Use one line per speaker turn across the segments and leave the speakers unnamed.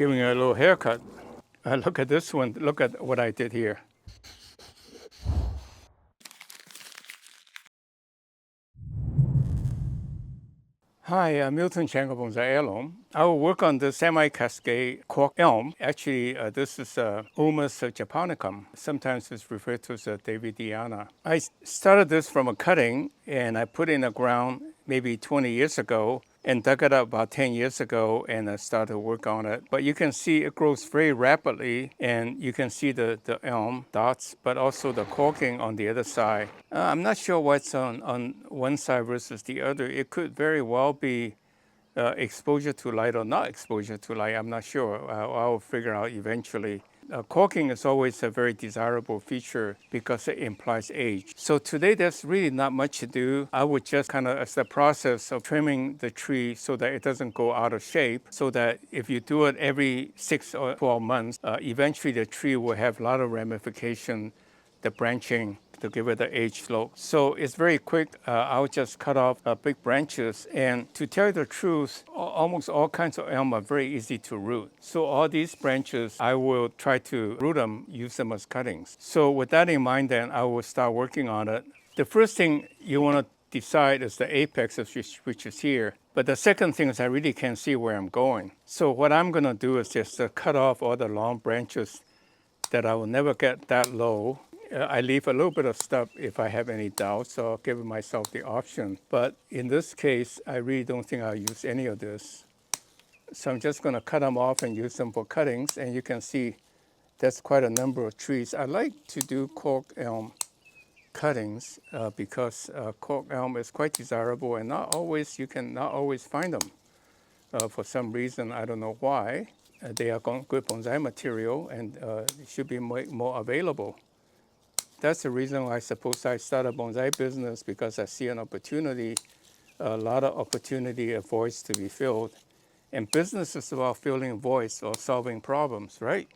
giving it a little haircut. Look at this one. Look at what I did here. Hi, I'm miltonchang of Bonsai. I will work on the semi-cascade Cork Elm. Actually, this is Ulmus japonicum. Sometimes it's referred to as Davidiana. I started this from a cutting, and I put it in the ground maybe 20 years ago, and dug it up about 10 years ago, and I started to work on it. But you can see it grows very rapidly, and you can see the elm dots, but also the corking on the other side. I'm not sure what's on one side versus the other. It could very well be exposure to light or not exposure to light. I'm not sure. I'll figure out eventually. Corking is always a very desirable feature because it implies age. So today there's really not much to do. I would just kind of, as the process of trimming the tree so that it doesn't go out of shape, so that if you do it every 6 or 12 months, eventually the tree will have a lot of ramification, the branching, to give it the age slope. So it's very quick. I'll just cut off big branches. And to tell you the truth, almost all kinds of elm are very easy to root. So all these branches, I will try to root them, use them as cuttings. So with that in mind, then I will start working on it. The first thing you want to decide is the apex, which is here. But the second thing is I really can't see where I'm going. So what I'm going to do is just cut off all the long branches that I will never get that low. I leave a little bit of stuff if I have any doubts, so I'll give myself the option. But in this case, I really don't think I'll use any of this. So I'm just going to cut them off and use them for cuttings. And you can see that's quite a number of trees. I like to do cork elm cuttings because cork elm is quite desirable, and you can not always find them. For some reason, I don't know why. They are good bonsai material, and it should be more available. That's the reason why I suppose I started a bonsai business, because I see an opportunity, a lot of opportunity, a voice to be filled. And business is about filling a voice or solving problems, right?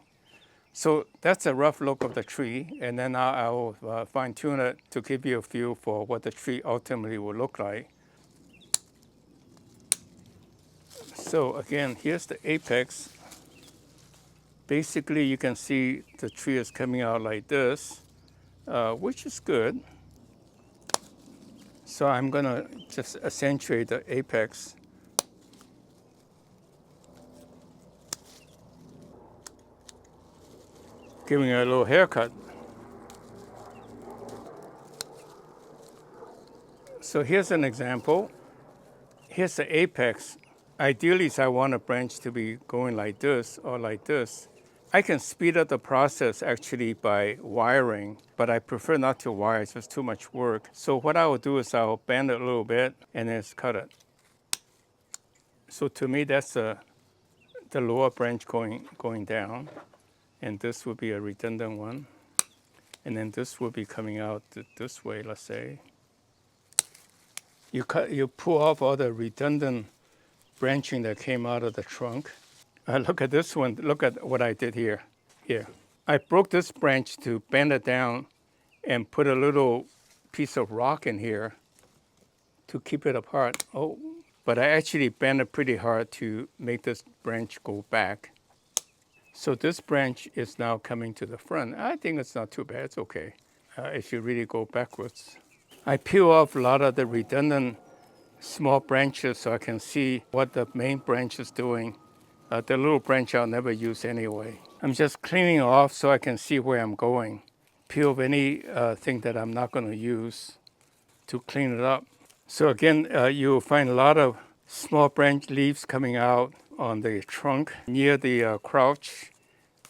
So that's a rough look of the tree, and then I will fine tune it to give you a feel for what the tree ultimately will look like. So again, here's the apex. Basically, you can see the tree is coming out like this, which is good. So I'm going to just accentuate the apex. Giving it a little haircut. So here's an example. Here's the apex. Ideally, I want a branch to be going like this or like this. I can speed up the process actually by wiring, but I prefer not to wire. It's just too much work. So what I will do is I'll bend it a little bit and then cut it. So to me, that's the lower branch going down, and this will be a redundant one. And then this will be coming out this way, let's say. You pull off all the redundant branching that came out of the trunk. Look at this one. Look at what I did here. Here. I broke this branch to bend it down and put a little piece of rock in here to keep it apart. Oh, but I actually bent it pretty hard to make this branch go back. So this branch is now coming to the front. I think it's not too bad. It's okay if you really go backwards. I peel off a lot of the redundant small branches so I can see what the main branch is doing. The little branch I'll never use anyway. I'm just cleaning off so I can see where I'm going. Peel off anything that I'm not going to use to clean it up. So again, you'll find a lot of small branch leaves coming out on the trunk near the crotch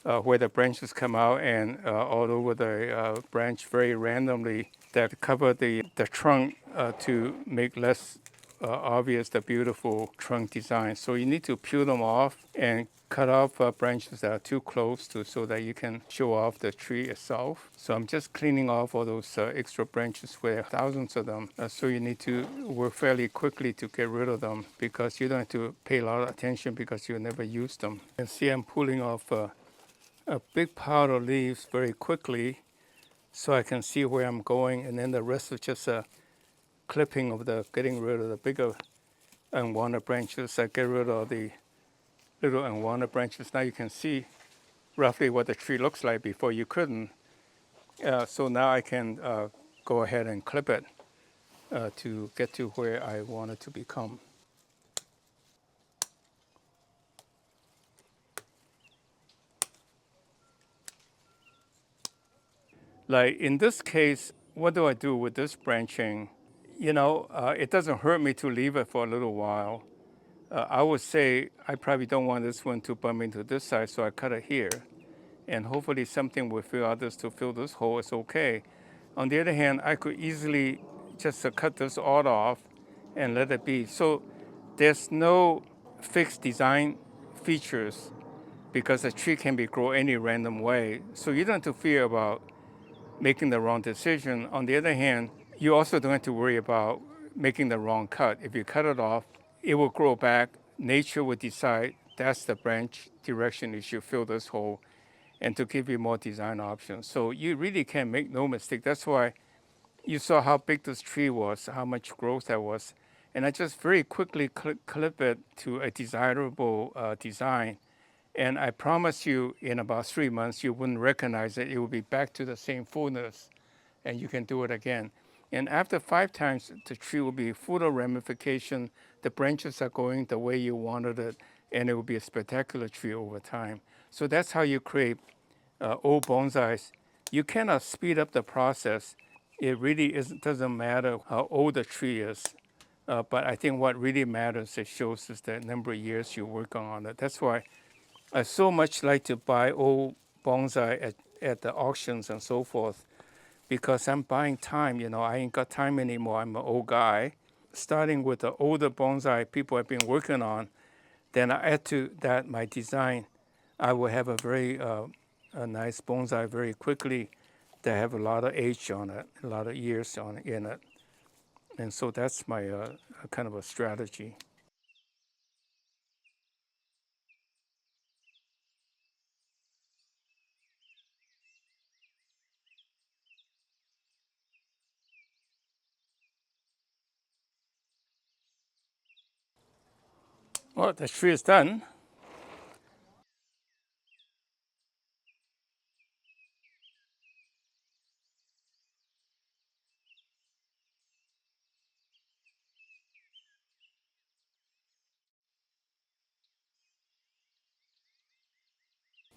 where the branches come out, and all over the branch very randomly that cover the trunk to make less obvious the beautiful trunk design. So you need to peel them off and cut off branches that are too close so that you can show off the tree itself. So I'm just cleaning off all those extra branches where thousands of them. So you need to work fairly quickly to get rid of them, because you don't have to pay a lot of attention because you never use them. You can see I'm pulling off a big pile of leaves very quickly so I can see where I'm going, and then the rest is just a clipping of getting rid of the bigger unwanted branches. I get rid of the little unwanted branches. Now you can see roughly what the tree looks like. Before you couldn't. So now I can go ahead and clip it to get to where I want it to become. Like in this case, what do I do with this branching? You know, it doesn't hurt me to leave it for a little while. I would say I probably don't want this one to bump into this side, so I cut it here. And hopefully something will fill out this to fill this hole. It's okay. On the other hand, I could easily just cut this all off and let it be. So there's no fixed design features because a tree can be grown any random way. So you don't have to fear about making the wrong decision. On the other hand, you also don't have to worry about making the wrong cut. If you cut it off, it will grow back. Nature will decide that's the branch direction you should fill this hole and to give you more design options. So you really can make no mistake. That's why you saw how big this tree was, how much growth that was. And I just very quickly clip it to a desirable design. And I promise you, in about 3 months, you wouldn't recognize it. It will be back to the same fullness, and you can do it again. And after 5 times, the tree will be full of ramification. The branches are going the way you wanted it, and it will be a spectacular tree over time. So that's how you create old bonsais. You cannot speed up the process. It really doesn't matter how old the tree is. But I think what really matters, it shows us the number of years you work on it. That's why I so much like to buy old bonsai at the auctions and so forth, because I'm buying time. You know, I ain't got time anymore. I'm an old guy. Starting with the older bonsai people have been working on, then I add to that my design. I will have a very a nice bonsai very quickly that have a lot of age on it, a lot of years in it. And so that's my kind of a strategy. Well, the tree is done.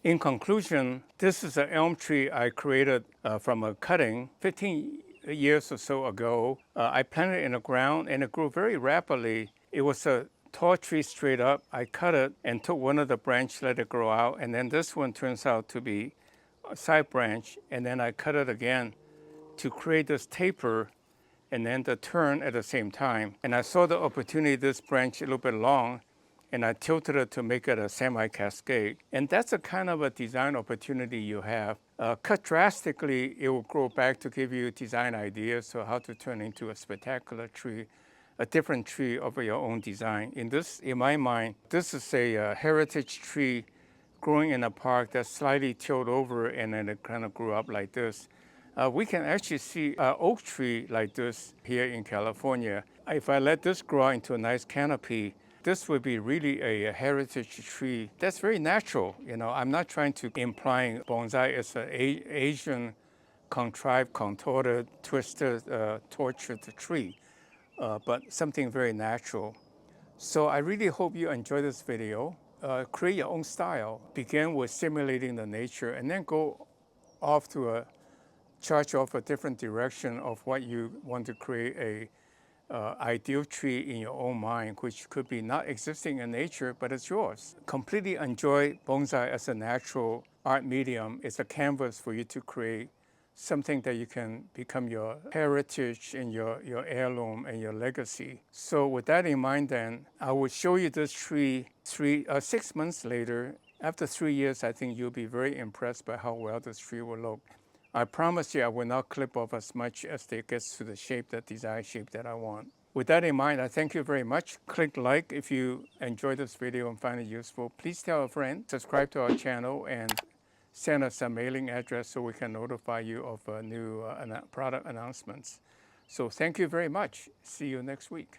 In conclusion, this is an elm tree I created from a cutting 15 years or so ago. I planted it in the ground and it grew very rapidly. It was a tall tree straight up. I cut it and took one of the branches, let it grow out, and then this one turns out to be a side branch, and then I cut it again to create this taper and then the turn at the same time. And I saw the opportunity, this branch a little bit long, and I tilted it to make it a semi-cascade. And that's a kind of a design opportunity you have. Cut drastically, it will grow back to give you design ideas, so how to turn into a spectacular tree, a different tree of your own design. In my mind, this is a heritage tree growing in a park that's slightly tilted over, and then it kind of grew up like this. We can actually see an oak tree like this here in California. If I let this grow into a nice canopy, this would be really a heritage tree that's very natural. You know, I'm not trying to implying bonsai is an Asian contrived, contorted, twisted, tortured tree, but something very natural. So I really hope you enjoy this video. Create your own style. Begin with simulating the nature and then go off to charge off a different direction of what you want to create a ideal tree in your own mind, which could be not existing in nature, but it's yours. Completely enjoy bonsai as a natural art medium. It's a canvas for you to create something that you can become your heritage and your heirloom and your legacy. So with that in mind, then I will show you this tree 6 months later. After 3 years, I think you'll be very impressed by how well this tree will look. I promise you I will not clip off as much as it gets to the shape, that desired shape that I want. With that in mind, I thank you very much. Click like if you enjoyed this video and find it useful. Please tell a friend, subscribe to our channel, and send us a mailing address so we can notify you of new product announcements. So thank you very much. See you next week.